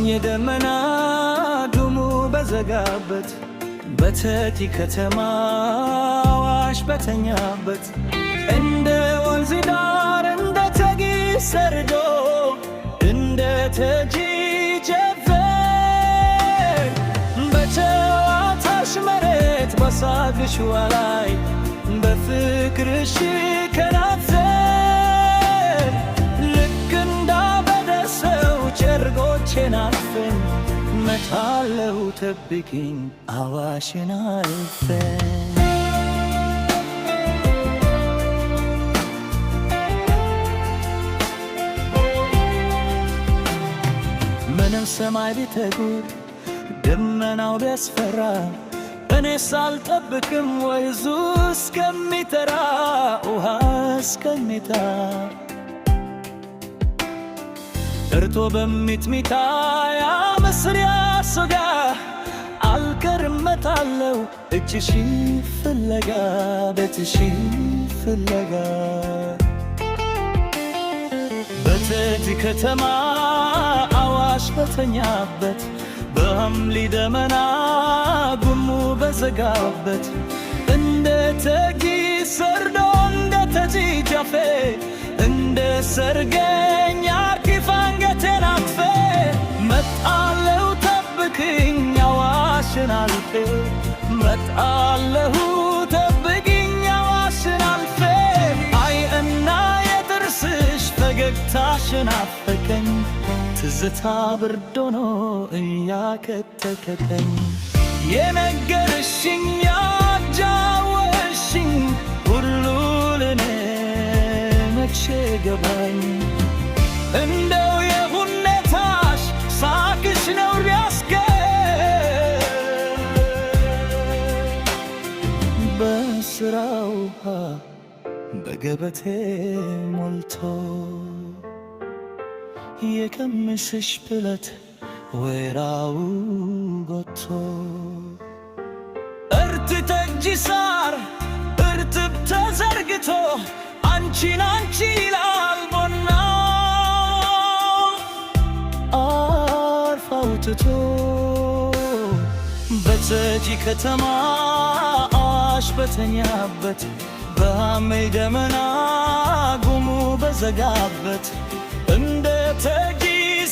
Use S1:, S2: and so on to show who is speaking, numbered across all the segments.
S1: የደመና ጉሙ በዘጋበት በተቲ ከተማ አዋሽ በተኛበት እንደ ወንዝ ዳር እንደ ተጊ ሰርዶ እንደ ተጂ ጀፈር በጨዋታሽ መሬት በሳቅሽ ዋላይ በፍቅርሽ ከናፈር ልክ እንዳበደሰው ጨርቆቼን አልፈን መጣለው ጠብቂኝ አዋሽን አልፈን ምንም ሰማይ ቢተጉር ደመናው ቢያስፈራ እኔ ሳልጠብቅም ወይዙ እስከሚተራ ውሃ እስከሚታ እርቶ በሚትሚታ ያመስር ያሶጋ አልከርመታለው እጅሽ ፍለጋ ቤትሽ ፍለጋ በተቲ ከተማ አዋሽ በተኛበት በሐምሌ ደመና ጉሙ በዘጋበት እንደ ተጊ ሰርዶ እንደ ተጂ ጃፌ እንደ ሰርገኛ አርኪፍ አንገቴን አቅፌ መጣለሁ ጠብቅኝ አዋሽን አልፌ መጣለሁ ጠብቅኝ አዋሽን አልፌ አይ እና የጥርስሽ ፈገግታሽን አፈቀኝ ትዝታ ብርድ ሆኖ እያከተከተኝ የነገርሽኝ ያጫወትሽኝ ሁሉ ለኔ መቼ ገባኝ እንደው የሁኔታሽ ሳቅሽ ነው ቢያስገር በስራው ውሃ በገበቴ ሞልቶ የቀምስሽ ብለት ወይራው ጎቶ እርት ተጂ ሳር እርጥብ ተዘርግቶ አንቺን አንቺ ይላል ቦና አርፋው ትቶ በተቲ ከተማ አዋሽ በተኛበት በሐምሌ ደመና ጉሙ በዘጋበት እንደ ተጊ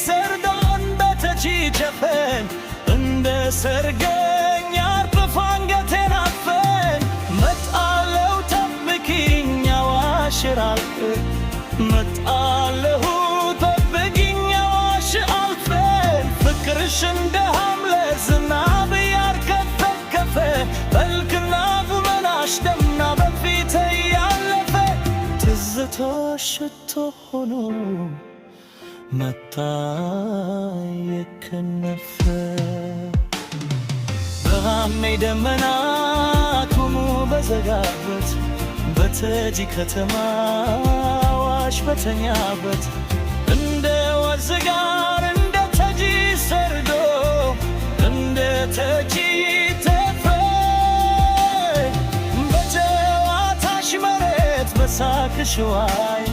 S1: ሰርዶ እንደ ተጂ ጀፈን እንደ ሰርገኛ አርጥፍ አንገቴን አፈን መጣለው ጠብቂኝ አዋሽ አልፌ መጣለሁ ጠብቂኝ አዋሽ አልፌን ፍቅርሽ እንደ ሐምሌ ዝናብ ያርከፈከፈ መልክና ቁመናሽ ደምና በፊቴ ያለፈ ትዝታሽ ሽቶ ሆኖ መጣ የከነፈ በሐምሌ ደመና ጉሙ በዘጋበት በተጂ ከተማ አዋሽ በተኛበት እንደ ወንዝ ጋር እንደ ተጂ ሰርዶ እንደ ተጂ ተፈር በጨዋታሽ መሬት በሳቅሽ ዋይ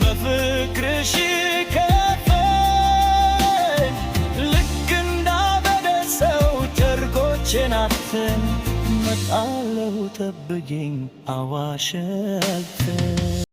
S1: በፍቅርሽ ከፈን ልክ እንዳበደሰው ጨርቆቼን አፍን መጣለሁ ጠብቂኝ አዋሽ አልፌ